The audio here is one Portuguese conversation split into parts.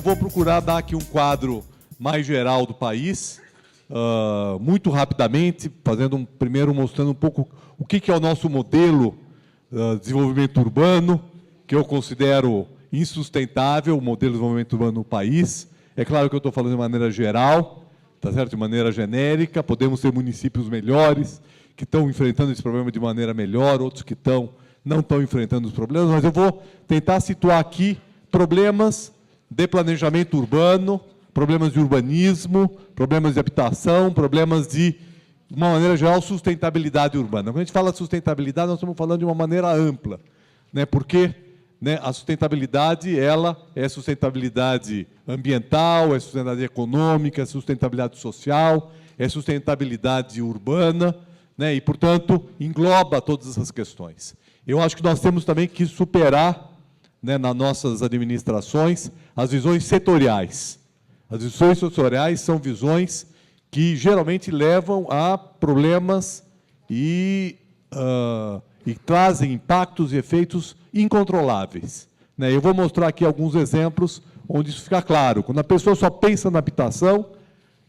vou procurar dar aqui um quadro mais geral do país, muito rapidamente, fazendo primeiro mostrando um pouco o que é o nosso modelo de desenvolvimento urbano, que eu considero insustentável, o modelo de desenvolvimento urbano no país. É claro que eu estou falando de maneira geral, tá certo? De maneira genérica, podemos ter municípios melhores, que estão enfrentando esse problema de maneira melhor, outros que não estão enfrentando os problemas, mas eu vou tentar situar aqui problemas de planejamento urbano, problemas de urbanismo, problemas de habitação, problemas de uma maneira geral, sustentabilidade urbana. Quando a gente fala de sustentabilidade, nós estamos falando de uma maneira ampla, né? Porque a sustentabilidade, ela é sustentabilidade ambiental, é sustentabilidade econômica, é sustentabilidade social, é sustentabilidade urbana, né? E, portanto, engloba todas essas questões. Eu acho que nós temos também que superar, né, nas nossas administrações, as visões setoriais. As visões setoriais são visões que geralmente levam a problemas e trazem impactos e efeitos incontroláveis, né? Eu vou mostrar aqui alguns exemplos onde isso fica claro. Quando a pessoa só pensa na habitação,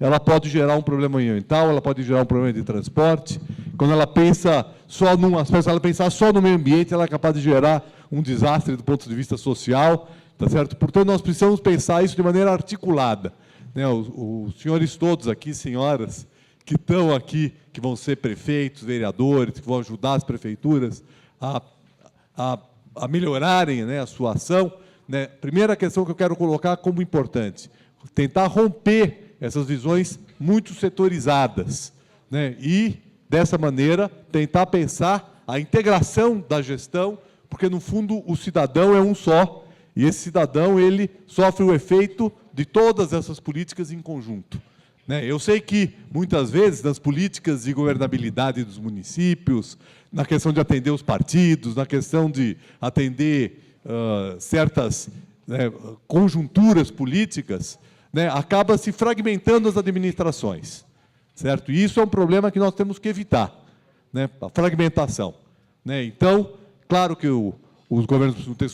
ela pode gerar um problema ambiental, ela pode gerar um problema de transporte. Quando ela pensa só num aspecto, ela pensar só no meio ambiente, ela é capaz de gerar um desastre do ponto de vista social, tá certo? Portanto, nós precisamos pensar isso de maneira articulada, né? Os senhores todos aqui, senhoras, que estão aqui, que vão ser prefeitos, vereadores, que vão ajudar as prefeituras a melhorarem, né, a sua ação, né? Primeira questão que eu quero colocar como importante, tentar romper essas visões muito setorizadas, né? E, dessa maneira, tentar pensar a integração da gestão, porque, no fundo, o cidadão é um só, e esse cidadão ele sofre o efeito de todas essas políticas em conjunto, né? Eu sei que, muitas vezes, nas políticas de governabilidade dos municípios, na questão de atender os partidos, na questão de atender certas, né, conjunturas políticas, né, acaba se fragmentando as administrações, certo? E isso é um problema que nós temos que evitar, né, a fragmentação, né? Então, claro que os governos precisam ter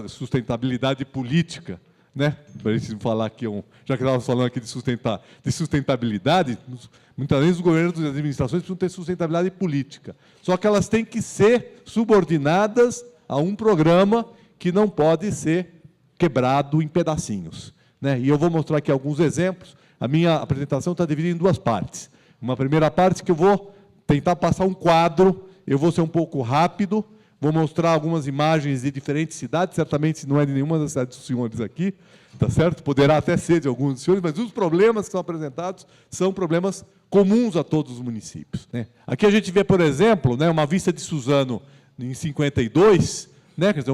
sustentabilidade política, né? Para a gente falar aqui, já que estávamos falando aqui de sustentabilidade, muitas vezes os governos e as administrações precisam ter sustentabilidade política. Só que elas têm que ser subordinadas a um programa que não pode ser quebrado em pedacinhos, né? E eu vou mostrar aqui alguns exemplos. A minha apresentação está dividida em duas partes. Uma primeira parte que eu vou tentar passar um quadro, eu vou ser um pouco rápido, vou mostrar algumas imagens de diferentes cidades, certamente não é de nenhuma das cidades dos senhores aqui, tá certo? Poderá até ser de alguns dos senhores, mas os problemas que são apresentados são problemas comuns a todos os municípios, né? Aqui a gente vê, por exemplo, né, uma vista de Suzano em 52, né, quer dizer,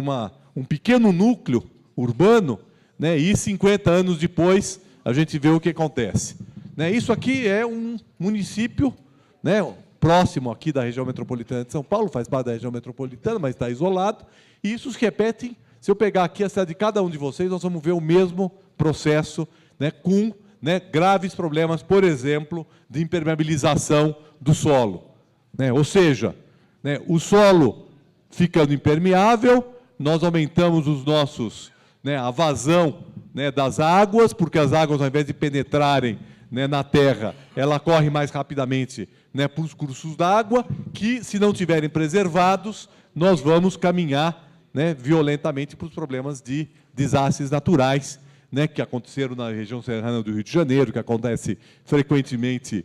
um pequeno núcleo urbano, né, e 50 anos depois a gente vê o que acontece, né? Isso aqui é um município, né, próximo aqui da região metropolitana de São Paulo, faz parte da região metropolitana, mas está isolado, e isso se repete. Se eu pegar aqui a cidade de cada um de vocês, nós vamos ver o mesmo processo, né, com, né, graves problemas, por exemplo, de impermeabilização do solo, né? Ou seja, né, o solo ficando impermeável, nós aumentamos os nossos, né, a vazão, né, das águas, porque as águas, ao invés de penetrarem, né, na terra, ela corre mais rapidamente, né, para os cursos d'água, que, se não tiverem preservados, nós vamos caminhar, né, violentamente para os problemas de desastres naturais, né, que aconteceram na região serrana do Rio de Janeiro, que acontece frequentemente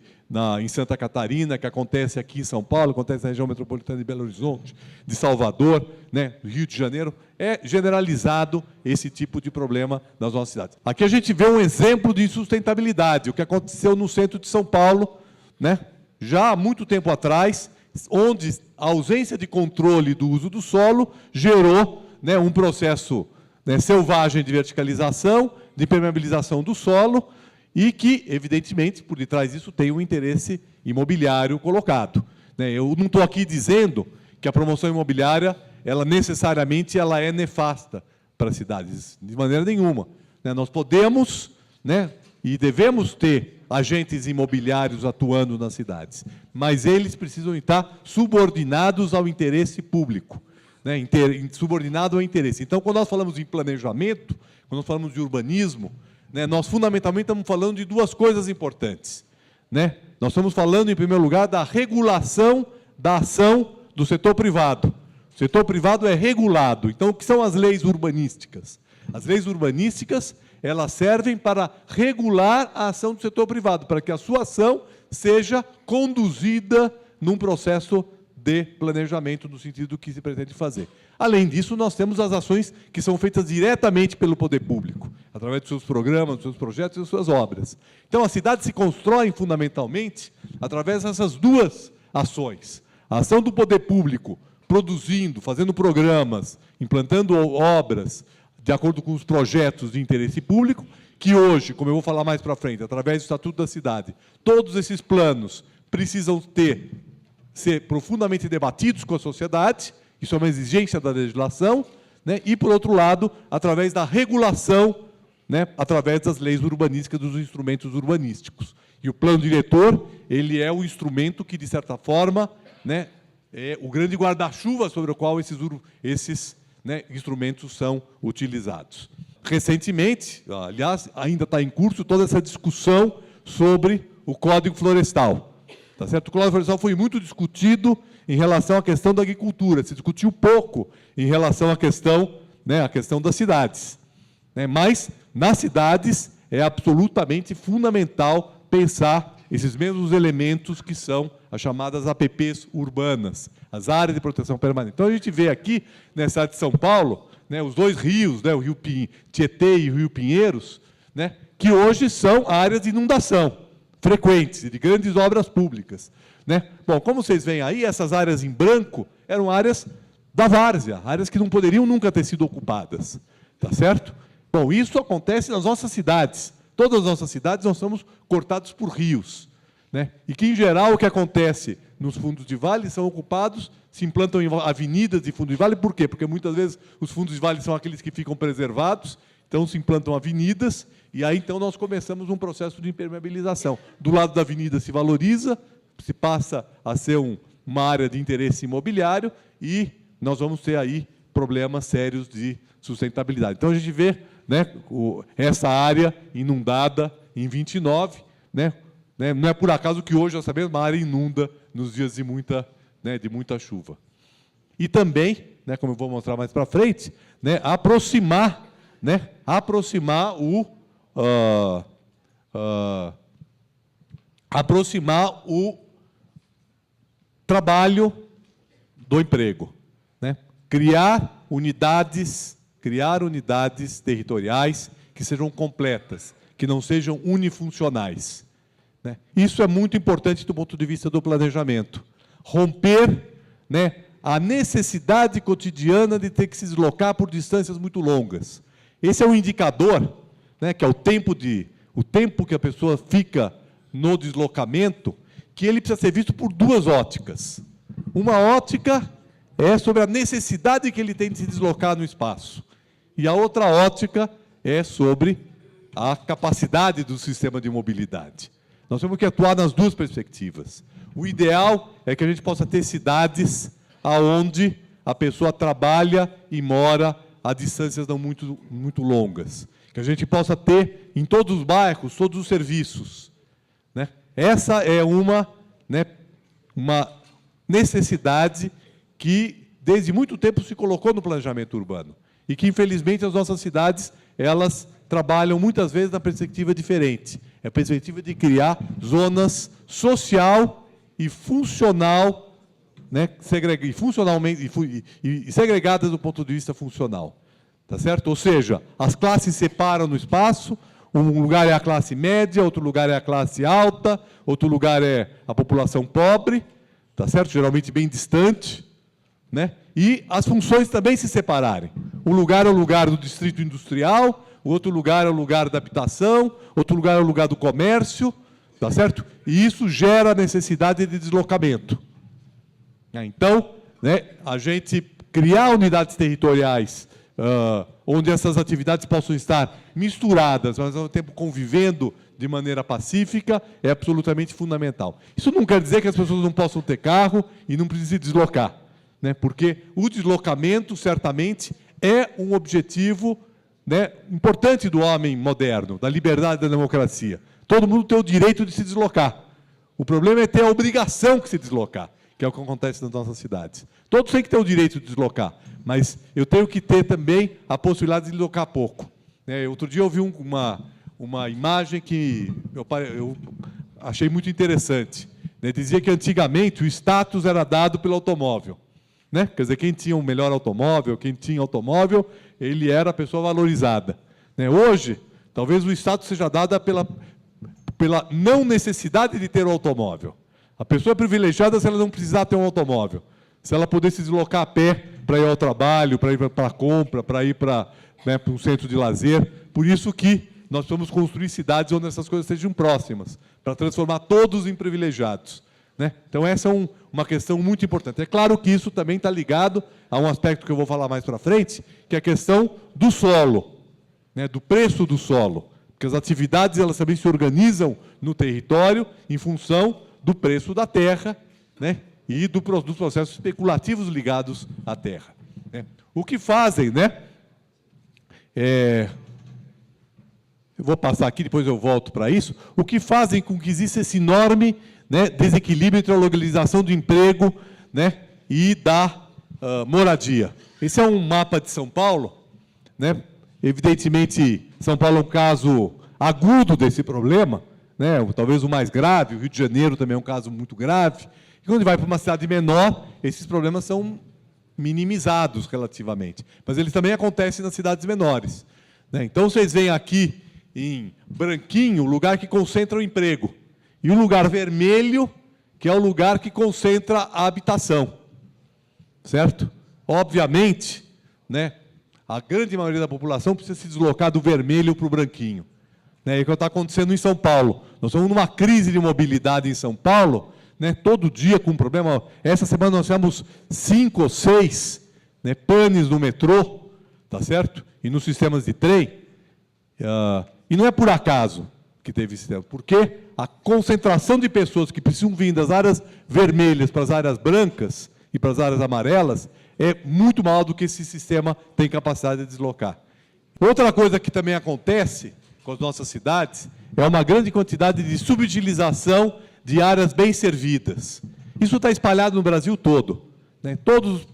em Santa Catarina, que acontece aqui em São Paulo, acontece na região metropolitana de Belo Horizonte, de Salvador, né, do Rio de Janeiro. É generalizado esse tipo de problema nas nossas cidades. Aqui a gente vê um exemplo de insustentabilidade, o que aconteceu no centro de São Paulo, né, já há muito tempo atrás, onde a ausência de controle do uso do solo gerou, né, um processo, né, selvagem de verticalização, de permeabilização do solo, e que, evidentemente, por detrás disso tem um interesse imobiliário colocado, né? Eu não estou aqui dizendo que a promoção imobiliária, ela necessariamente ela é nefasta para as cidades, de maneira nenhuma, né? Nós podemos, né, e devemos ter agentes imobiliários atuando nas cidades, mas eles precisam estar subordinados ao interesse público, né, subordinado ao interesse. Então, quando nós falamos em planejamento, quando nós falamos de urbanismo, né, nós fundamentalmente estamos falando de duas coisas importantes, né? Nós estamos falando, em primeiro lugar, da regulação da ação do setor privado. O setor privado é regulado. Então, o que são as leis urbanísticas? As leis urbanísticas, elas servem para regular a ação do setor privado, para que a sua ação seja conduzida num processo de planejamento no sentido do que se pretende fazer. Além disso, nós temos as ações que são feitas diretamente pelo poder público, através dos seus programas, dos seus projetos e das suas obras. Então, as cidades se constroem fundamentalmente através dessas duas ações. A ação do poder público, produzindo, fazendo programas, implantando obras, de acordo com os projetos de interesse público, que hoje, como eu vou falar mais para frente, através do Estatuto da Cidade, todos esses planos precisam ser profundamente debatidos com a sociedade, isso é uma exigência da legislação, né? E, por outro lado, através da regulação, né? Através das leis urbanísticas, dos instrumentos urbanísticos. E o plano diretor, ele é o instrumento que, de certa forma, né, é o grande guarda-chuva sobre o qual esses né, instrumentos são utilizados. Recentemente, aliás, ainda está em curso toda essa discussão sobre o Código Florestal. Tá certo? O Código Florestal foi muito discutido em relação à questão da agricultura, se discutiu pouco em relação à questão, né, das cidades. Né? Mas, nas cidades, é absolutamente fundamental pensar esses mesmos elementos que são as chamadas APPs urbanas, as áreas de proteção permanente. Então, a gente vê aqui, nessa cidade de São Paulo, né, os dois rios, né, o Rio Tietê e o Rio Pinheiros, né, que hoje são áreas de inundação frequentes, de grandes obras públicas. Né? Bom, como vocês veem aí, essas áreas em branco eram áreas da várzea, áreas que não poderiam nunca ter sido ocupadas. Tá certo? Bom, isso acontece nas nossas cidades. Todas as nossas cidades nós somos cortados por rios. Né? E que, em geral, o que acontece nos fundos de vale são ocupados, se implantam em avenidas de fundo de vale. Por quê? Porque, muitas vezes, os fundos de vale são aqueles que ficam preservados, então se implantam avenidas, e aí, então, nós começamos um processo de impermeabilização. Do lado da avenida se valoriza, se passa a ser uma área de interesse imobiliário, e nós vamos ter aí problemas sérios de sustentabilidade. Então, a gente vê, né, essa área inundada em 29, né? Não é por acaso que hoje nós sabemos, uma área inunda nos dias de muita chuva. E também, né, como eu vou mostrar mais para frente, né, aproximar o trabalho do emprego, né? Criar unidades territoriais que sejam completas, que não sejam unifuncionais. Né? Isso é muito importante do ponto de vista do planejamento. Romper, né, a necessidade cotidiana de ter que se deslocar por distâncias muito longas. Esse é um indicador, né, que é o tempo que a pessoa fica no deslocamento, que ele precisa ser visto por duas óticas. Uma ótica é sobre a necessidade que ele tem de se deslocar no espaço. E a outra ótica é sobre a capacidade do sistema de mobilidade. Nós temos que atuar nas duas perspectivas. O ideal é que a gente possa ter cidades onde a pessoa trabalha e mora a distâncias não muito longas. Que a gente possa ter em todos os bairros, todos os serviços. Né? Essa é uma necessidade que, desde muito tempo, se colocou no planejamento urbano. E que, infelizmente, as nossas cidades, elas trabalham muitas vezes na perspectiva diferente. É a perspectiva de criar zonas social e funcional, né, segregadas do ponto de vista funcional. Tá certo? Ou seja, as classes separam no espaço, um lugar é a classe média, outro lugar é a classe alta, outro lugar é a população pobre, tá certo? Geralmente bem distante, né? E as funções também se separarem. Um lugar é o lugar do distrito industrial, o outro lugar é o lugar da habitação, outro lugar é o lugar do comércio, tá certo? E isso gera necessidade de deslocamento. Então, né, a gente criar unidades territoriais onde essas atividades possam estar misturadas, mas ao mesmo tempo convivendo de maneira pacífica, é absolutamente fundamental. Isso não quer dizer que as pessoas não possam ter carro e não precisem se deslocar, né? Porque o deslocamento, certamente, é um objetivo né, importante do homem moderno, da liberdade e da democracia. Todo mundo tem o direito de se deslocar. O problema é ter a obrigação de se deslocar, que é o que acontece nas nossas cidades. Todos têm que ter o direito de deslocar, mas eu tenho que ter também a possibilidade de deslocar pouco. Outro dia eu vi uma imagem que eu achei muito interessante. Dizia que antigamente o status era dado pelo automóvel. Quer dizer, quem tinha um melhor automóvel, quem tinha automóvel, ele era a pessoa valorizada. Hoje, talvez o status seja dado pela não necessidade de ter um automóvel. A pessoa é privilegiada se ela não precisar ter um automóvel. Se ela puder se deslocar a pé para ir ao trabalho, para ir para a compra, para ir para um centro de lazer. Por isso que nós precisamos construir cidades onde essas coisas sejam próximas, para transformar todos em privilegiados. Então, essa é uma questão muito importante. É claro que isso também está ligado a um aspecto que eu vou falar mais para frente, que é a questão do solo, do preço do solo. Porque as atividades elas também se organizam no território em função do preço da terra, e dos processos especulativos ligados à terra. O que fazem, eu vou passar aqui, depois eu volto para isso, o que fazem com que exista esse enorme desequilíbrio entre a localização do emprego e da moradia. Esse é um mapa de São Paulo. Evidentemente, São Paulo é um caso agudo desse problema, talvez o mais grave. O Rio de Janeiro também é um caso muito grave. E quando vai para uma cidade menor, esses problemas são minimizados relativamente. Mas eles também acontecem nas cidades menores. Então, vocês veem aqui em branquinho o lugar que concentra o emprego. E o lugar vermelho, que é o lugar que concentra a habitação. Certo? Obviamente, a grande maioria da população precisa se deslocar do vermelho para o branquinho. É o que está acontecendo em São Paulo. Nós estamos numa crise de mobilidade em São Paulo, todo dia com problema. Essa semana nós tivemos 5 ou 6 panes no metrô, tá certo? E nos sistemas de trem. E não é por acaso que teve esse tempo, porque a concentração de pessoas que precisam vir das áreas vermelhas para as áreas brancas e para as áreas amarelas é muito maior do que esse sistema tem capacidade de deslocar. Outra coisa que também acontece com as nossas cidades é uma grande quantidade de subutilização de áreas bem servidas. Isso está espalhado no Brasil todo.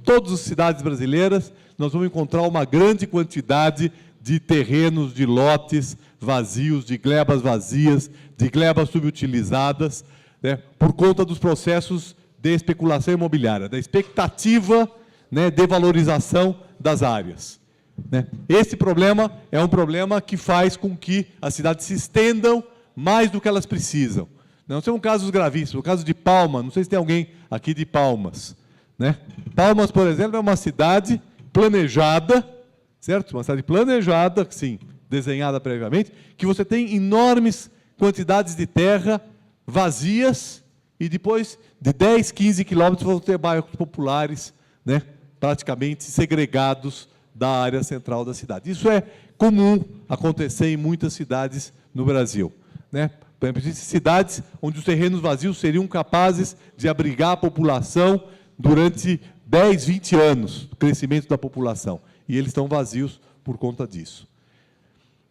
Todas as cidades brasileiras, nós vamos encontrar uma grande quantidade de terrenos, de lotes vazios, de glebas vazias, de glebas subutilizadas, por conta dos processos de especulação imobiliária, da expectativa de valorização das áreas. Esse problema é um problema que faz com que as cidades se estendam mais do que elas precisam. Nós temos casos gravíssimos. O caso de Palmas, não sei se tem alguém aqui de Palmas. Palmas, por exemplo, é uma cidade planejada, certo? Uma cidade planejada, sim, desenhada previamente, que você tem enormes quantidades de terra vazias e depois de 10, 15 quilômetros vão ter bairros populares, praticamente segregados da área central da cidade. Isso é comum acontecer em muitas cidades no Brasil. Por exemplo, existem cidades onde os terrenos vazios seriam capazes de abrigar a população durante 10, 20 anos, do crescimento da população. E eles estão vazios por conta disso.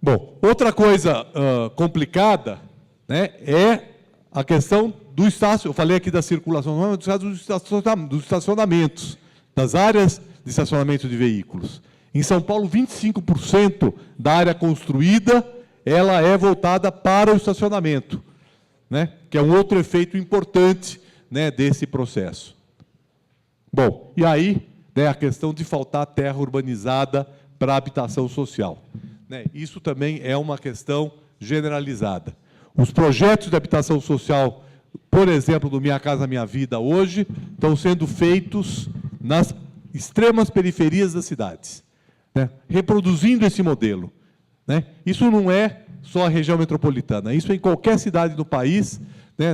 Bom, outra coisa complicada é a questão do estacionamento. Eu falei aqui da circulação, não é dos estacionamentos, das áreas de estacionamento de veículos. Em São Paulo, 25% da área construída ela é voltada para o estacionamento, que é um outro efeito importante desse processo. Bom, e aí a questão de faltar terra urbanizada para a habitação social. Isso também é uma questão generalizada. Os projetos de habitação social, por exemplo, do Minha Casa Minha Vida, hoje, estão sendo feitos nas extremas periferias das cidades, reproduzindo esse modelo. Isso não é só a região metropolitana, isso é em qualquer cidade do país.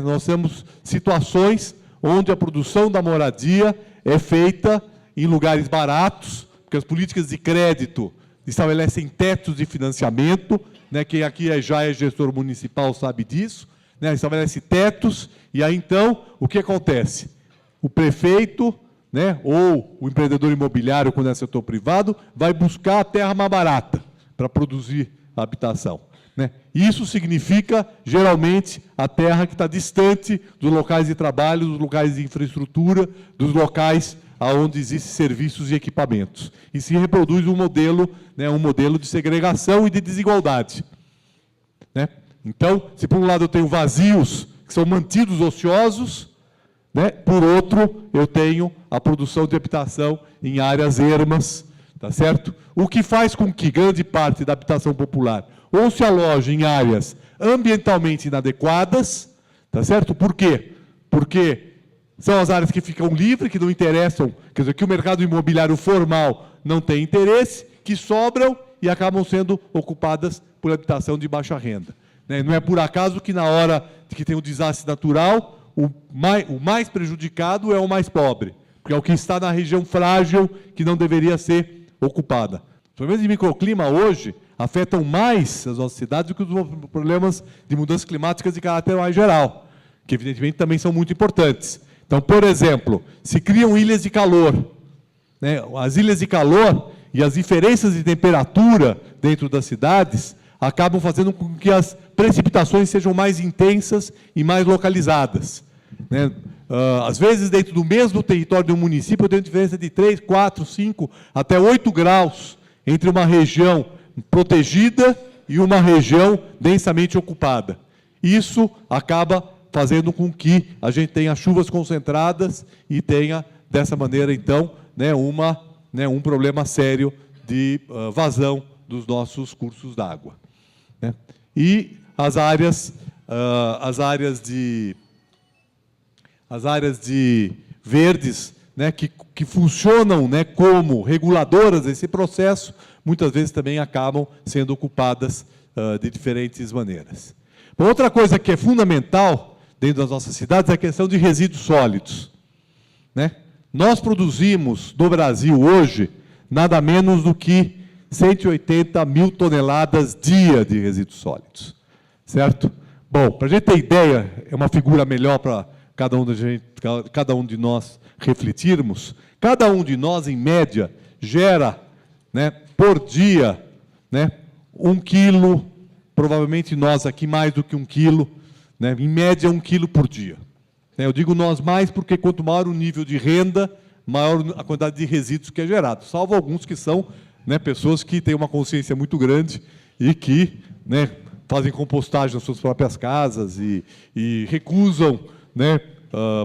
Nós temos situações onde a produção da moradia é feita em lugares baratos, porque as políticas de crédito estabelecem tetos de financiamento, quem aqui já é gestor municipal sabe disso, estabelece tetos, e aí, então, o que acontece? O prefeito, ou o empreendedor imobiliário, quando é setor privado, vai buscar a terra mais barata, para produzir habitação, né? Isso significa, geralmente, a terra que está distante dos locais de trabalho, dos locais de infraestrutura, dos locais onde existem serviços e equipamentos. E se reproduz um modelo, né, um modelo de segregação e de desigualdade, né? Então, se por um lado eu tenho vazios que são mantidos ociosos, né, por outro, eu tenho a produção de habitação em áreas ermas, tá certo? O que faz com que grande parte da habitação popular ou se aloje em áreas ambientalmente inadequadas, tá certo? Por quê? Porque são as áreas que ficam livres, que não interessam, quer dizer, que o mercado imobiliário formal não tem interesse, que sobram e acabam sendo ocupadas por habitação de baixa renda, né? Não é por acaso que na hora que tem um desastre natural, o mais prejudicado é o mais pobre, porque é o que está na região frágil que não deveria ser ocupada. Os problemas de microclima hoje afetam mais as nossas cidades do que os problemas de mudanças climáticas de caráter mais geral, que evidentemente também são muito importantes. Então, por exemplo, se criam ilhas de calor, né? As ilhas de calor e as diferenças de temperatura dentro das cidades acabam fazendo com que as precipitações sejam mais intensas e mais localizadas, né? Às vezes, dentro do mesmo território de um município, eu tenho diferença de 3, 4, 5, até 8 graus entre uma região protegida e uma região densamente ocupada. Isso acaba fazendo com que a gente tenha chuvas concentradas e tenha, dessa maneira, então, né, um problema sério de vazão dos nossos cursos d'água, né? E as áreas de verdes, né, que funcionam, né, como reguladoras desse processo, muitas vezes também acabam sendo ocupadas de diferentes maneiras. Bom, outra coisa que é fundamental dentro das nossas cidades é a questão de resíduos sólidos, né? Nós produzimos, no Brasil, hoje, nada menos do que 180 mil toneladas dia de resíduos sólidos, certo? Bom, para a gente ter ideia, é uma figura melhor para cada um de nós refletirmos. Cada um de nós, em média, gera, né, por dia, né, 1 quilo, provavelmente nós aqui mais do que 1 quilo, né, em média 1 quilo por dia. Eu digo nós mais porque quanto maior o nível de renda, maior a quantidade de resíduos que é gerado, salvo alguns que são, né, pessoas que têm uma consciência muito grande e que, né, fazem compostagem nas suas próprias casas e recusam, né,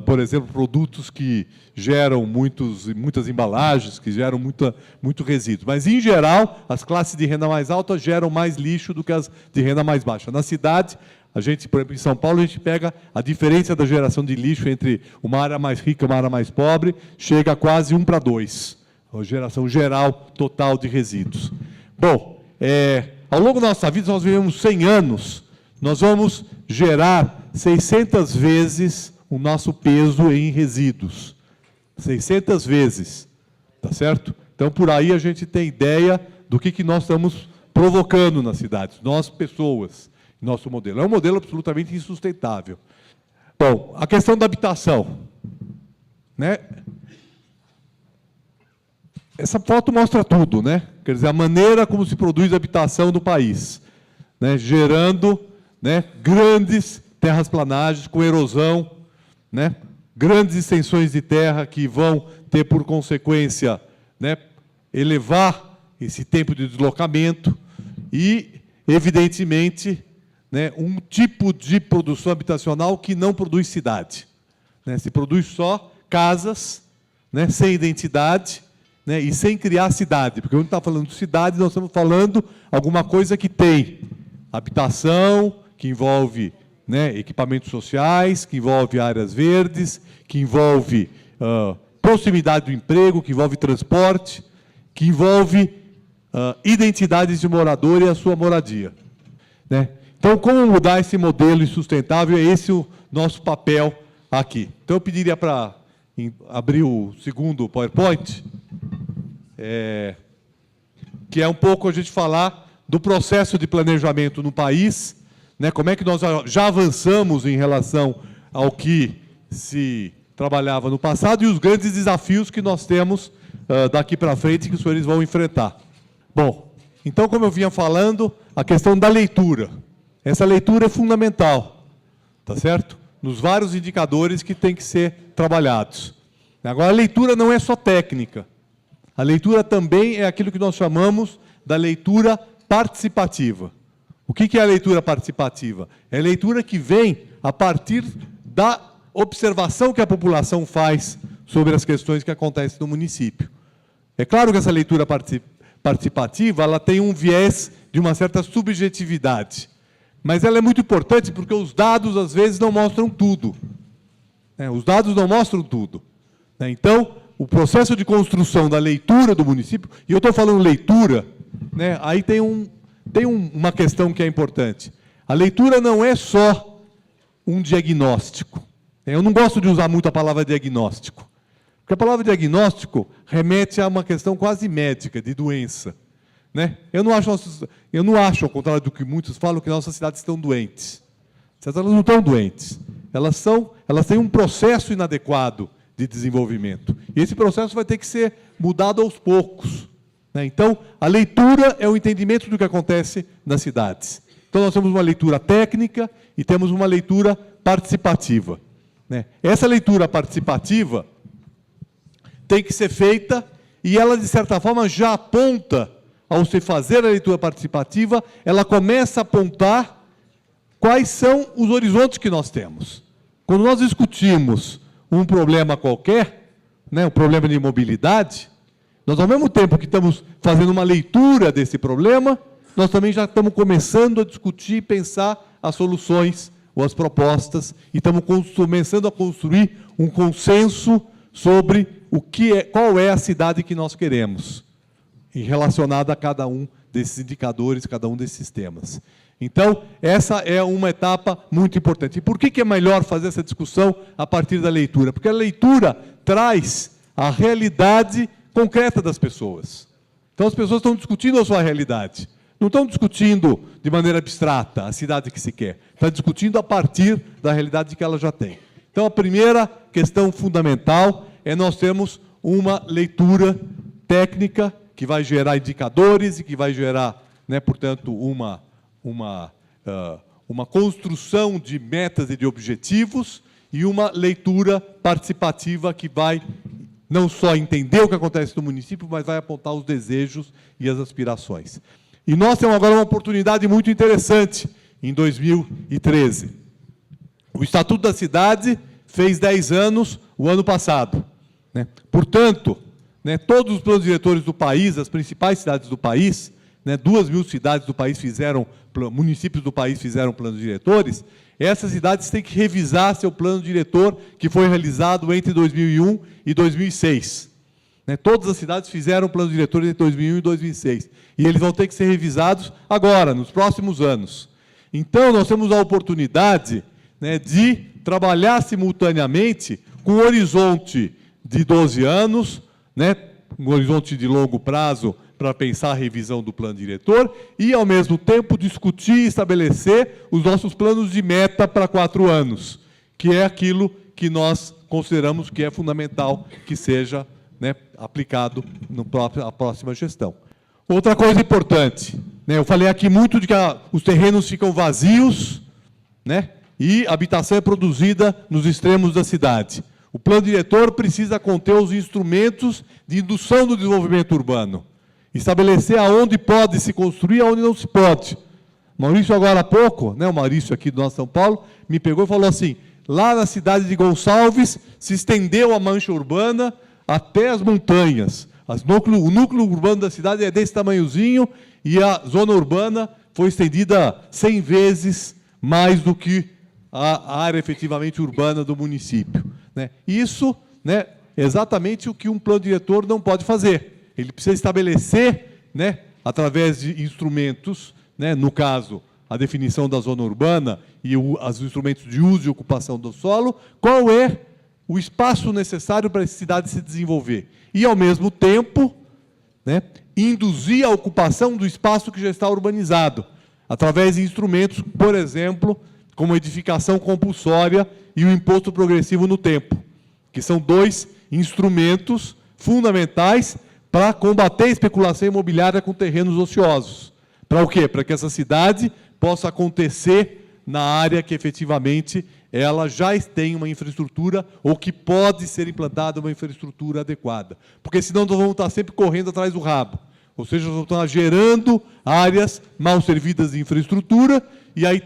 por exemplo, produtos que geram muitas embalagens, que geram muito resíduo. Mas, em geral, as classes de renda mais alta geram mais lixo do que as de renda mais baixa. Na cidade, a gente, por exemplo, em São Paulo, a gente pega a diferença da geração de lixo entre uma área mais rica e uma área mais pobre, chega a quase 1 para 2, a geração geral total de resíduos. Bom, ao longo da nossa vida, nós vivemos 100 anos, nós vamos gerar 600 vezes o nosso peso em resíduos. 600 vezes, tá certo? Então, por aí a gente tem ideia do que nós estamos provocando nas cidades, nós, pessoas, nosso modelo. É um modelo absolutamente insustentável. Bom, a questão da habitação, né? Essa foto mostra tudo, né? Quer dizer, a maneira como se produz habitação no país, né? Gerando, né, grandes terrasplanagens com erosão, né? Grandes extensões de terra que vão ter por consequência, né, elevar esse tempo de deslocamento e, evidentemente, né, um tipo de produção habitacional que não produz cidade, né? Se produz só casas, né, sem identidade, né, e sem criar cidade, porque quando está falando de cidade, nós estamos falando alguma coisa que tem habitação, que envolve, né, equipamentos sociais, que envolve áreas verdes, que envolve proximidade do emprego, que envolve transporte, que envolve identidades de morador e a sua moradia, né? Então, como mudar esse modelo insustentável? É esse o nosso papel aqui. Então, eu pediria para abrir o segundo PowerPoint, que é um pouco a gente falar do processo de planejamento no país, né? Como é que nós já avançamos em relação ao que se trabalhava no passado e os grandes desafios que nós temos daqui para frente que os senhores vão enfrentar. Bom, Então, como eu vinha falando, a questão da leitura. Essa leitura é fundamental, tá certo? Nos vários indicadores que têm que ser trabalhados. Agora, a leitura não é só técnica. A leitura também é aquilo que nós chamamos da leitura participativa. O que é a leitura participativa? É a leitura que vem a partir da observação que a população faz sobre as questões que acontecem no município. É claro que essa leitura participativa ela tem um viés de uma certa subjetividade, mas ela é muito importante porque os dados, às vezes, não mostram tudo. Os dados não mostram tudo. Então, o processo de construção da leitura do município, e eu estou falando leitura, aí tem uma questão que é importante. A leitura não é só um diagnóstico. Eu não gosto de usar muito a palavra diagnóstico, porque a palavra diagnóstico remete a uma questão quase médica, de doença. Eu não acho, ao contrário do que muitos falam, que nossas cidades estão doentes. Elas não estão doentes. Elas têm um processo inadequado de desenvolvimento. E esse processo vai ter que ser mudado aos poucos. Então, a leitura é o entendimento do que acontece nas cidades. Então, nós temos uma leitura técnica e temos uma leitura participativa. Essa leitura participativa tem que ser feita e ela, de certa forma, já aponta, ao se fazer a leitura participativa, ela começa a apontar quais são os horizontes que nós temos. Quando nós discutimos um problema qualquer, um problema de mobilidade, nós, ao mesmo tempo que estamos fazendo uma leitura desse problema, nós também já estamos começando a discutir e pensar as soluções ou as propostas, e estamos começando a construir um consenso sobre qual é a cidade que nós queremos, em relacionada a cada um desses indicadores, cada um desses temas. Então, essa é uma etapa muito importante. E por que é melhor fazer essa discussão a partir da leitura? Porque a leitura traz a realidade concreta das pessoas. Então, as pessoas estão discutindo a sua realidade. Não estão discutindo de maneira abstrata a cidade que se quer. Estão discutindo a partir da realidade que ela já tem. Então, a primeira questão fundamental é nós termos uma leitura técnica que vai gerar indicadores e que vai gerar, portanto, uma construção de metas e de objetivos e uma leitura participativa que vai não só entender o que acontece no município, mas vai apontar os desejos e as aspirações. E nós temos agora uma oportunidade muito interessante em 2013. O Estatuto da Cidade fez 10 anos o ano passado. Portanto, todos os planos diretores do país, as principais cidades do país, 2.000 cidades do país municípios do país fizeram planos diretores, essas cidades têm que revisar seu plano diretor que foi realizado entre 2001 e 2006. Todas as cidades fizeram planos diretores entre 2001 e 2006. E eles vão ter que ser revisados agora, nos próximos anos. Então, nós temos a oportunidade de trabalhar simultaneamente com um horizonte de 12 anos, um horizonte de longo prazo para pensar a revisão do plano diretor e, ao mesmo tempo, discutir e estabelecer os nossos planos de meta para 4 anos, que é aquilo que nós consideramos que é fundamental que seja aplicado na próxima gestão. Outra coisa importante, eu falei aqui muito de que os terrenos ficam vazios, e a habitação é produzida nos extremos da cidade. O plano diretor precisa conter os instrumentos de indução do desenvolvimento urbano, estabelecer aonde pode se construir e aonde não se pode. Maurício, agora há pouco, o Maurício aqui do nosso São Paulo, me pegou e falou assim, lá na cidade de Gonçalves, se estendeu a mancha urbana até as montanhas. O núcleo urbano da cidade é desse tamanhozinho e a zona urbana foi estendida 100 vezes mais do que a área efetivamente urbana do município. Isso é exatamente o que um plano diretor não pode fazer. Ele precisa estabelecer, através de instrumentos, no caso, a definição da zona urbana e os instrumentos de uso e ocupação do solo, qual é o espaço necessário para a cidade se desenvolver. E, ao mesmo tempo, induzir a ocupação do espaço que já está urbanizado, através de instrumentos, por exemplo, como a edificação compulsória e o imposto progressivo no tempo, que são 2 instrumentos fundamentais para combater a especulação imobiliária com terrenos ociosos. Para o quê? Para que essa cidade possa acontecer na área que efetivamente ela já tem uma infraestrutura ou que pode ser implantada uma infraestrutura adequada. Porque senão nós vamos estar sempre correndo atrás do rabo. Ou seja, nós vamos estar gerando áreas mal servidas de infraestrutura e aí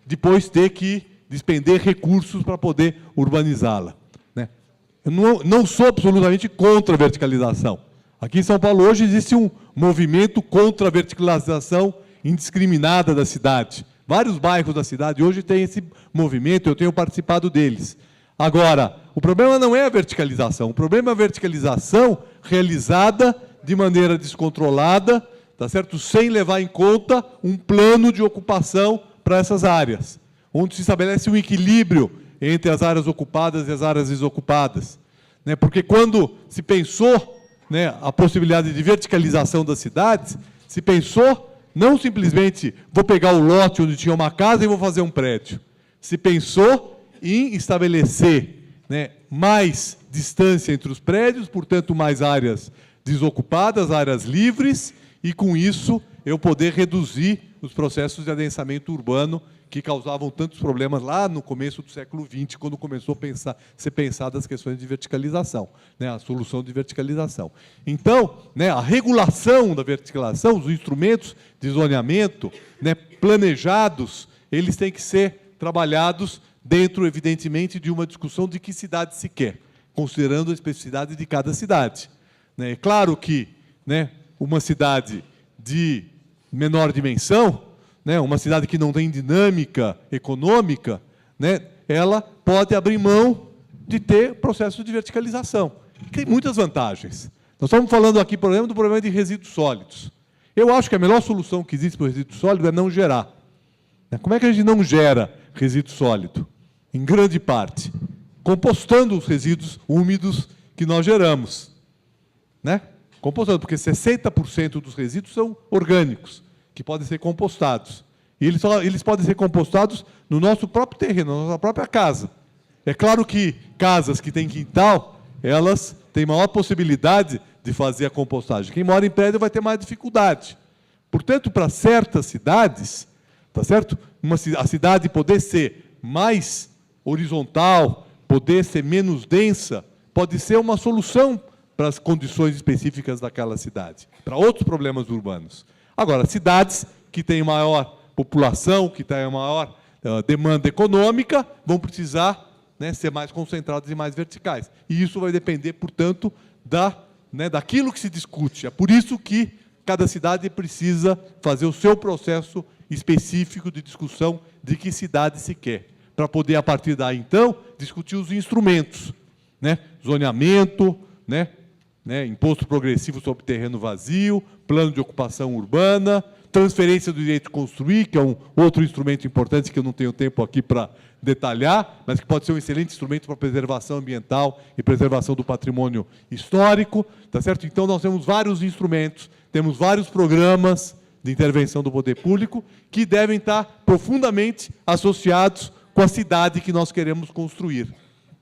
depois ter que despender recursos para poder urbanizá-la. Né? Eu não sou absolutamente contra a verticalização. Aqui em São Paulo hoje existe um movimento contra a verticalização indiscriminada da cidade. Vários bairros da cidade hoje têm esse movimento, eu tenho participado deles. Agora, o problema não é a verticalização, o problema é a verticalização realizada de maneira descontrolada, tá certo? Sem levar em conta um plano de ocupação para essas áreas, onde se estabelece um equilíbrio entre as áreas ocupadas e as áreas desocupadas. Né? Porque quando se pensou, né, a possibilidade de verticalização das cidades, se pensou não simplesmente vou pegar o lote onde tinha uma casa e vou fazer um prédio. Se pensou em estabelecer, né, mais distância entre os prédios, portanto, mais áreas desocupadas, áreas livres, e com isso eu poder reduzir os processos de adensamento urbano que causavam tantos problemas lá no começo do século XX, quando começou a ser pensadas as questões de verticalização, né, a solução de verticalização. Então, né, a regulação da verticalização, os instrumentos de zoneamento, né, planejados, eles têm que ser trabalhados dentro, evidentemente, de uma discussão de que cidade se quer, considerando a especificidade de cada cidade. É claro que, né, uma cidade de menor dimensão, né, uma cidade que não tem dinâmica econômica, né, ela pode abrir mão de ter processo de verticalização. Tem muitas vantagens. Nós estamos falando aqui, por exemplo, do problema de resíduos sólidos. Eu acho que a melhor solução que existe para o resíduo sólido é não gerar. Como é que a gente não gera resíduo sólido? Em grande parte, compostando os resíduos úmidos que nós geramos. Né? Compostando, porque 60% dos resíduos são orgânicos, que podem ser compostados. E eles podem ser compostados no nosso próprio terreno, na nossa própria casa. É claro que casas que têm quintal, elas têm maior possibilidade de fazer a compostagem. Quem mora em prédio vai ter mais dificuldade. Portanto, para certas cidades, tá certo? A cidade poder ser mais horizontal, poder ser menos densa, pode ser uma solução para as condições específicas daquela cidade, para outros problemas urbanos. Agora, cidades que têm maior população, que têm maior demanda econômica, vão precisar, né, ser mais concentradas e mais verticais. E isso vai depender, portanto, daquilo que se discute. É por isso que cada cidade precisa fazer o seu processo específico de discussão de que cidade se quer, para poder, a partir daí, então, discutir os instrumentos, né? Zoneamento, né? Imposto progressivo sobre terreno vazio, plano de ocupação urbana, transferência do direito de construir, que é um outro instrumento importante que eu não tenho tempo aqui para detalhar, mas que pode ser um excelente instrumento para preservação ambiental e preservação do patrimônio histórico, tá certo? Então, nós temos vários instrumentos, temos vários programas de intervenção do poder público que devem estar profundamente associados com a cidade que nós queremos construir.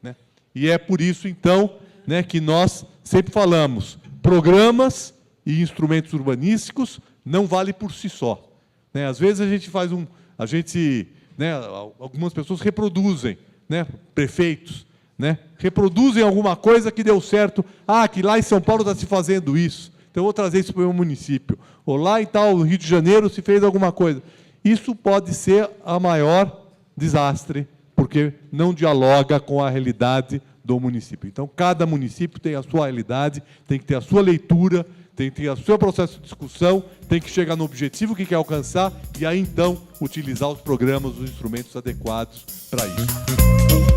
Né? E é por isso, então, né, que nós sempre falamos, programas e instrumentos urbanísticos não valem por si só. Né? Às vezes a gente faz né, algumas pessoas reproduzem, né, prefeitos, né, reproduzem alguma coisa que deu certo. Ah, que lá em São Paulo está se fazendo isso, então eu vou trazer isso para o meu município. Ou lá em tal, no Rio de Janeiro, se fez alguma coisa. Isso pode ser a maior desastre, porque não dialoga com a realidade do município. Então, cada município tem a sua realidade, tem que ter a sua leitura, tem que ter o seu processo de discussão, tem que chegar no objetivo que quer alcançar e aí, então, utilizar os programas, os instrumentos adequados para isso.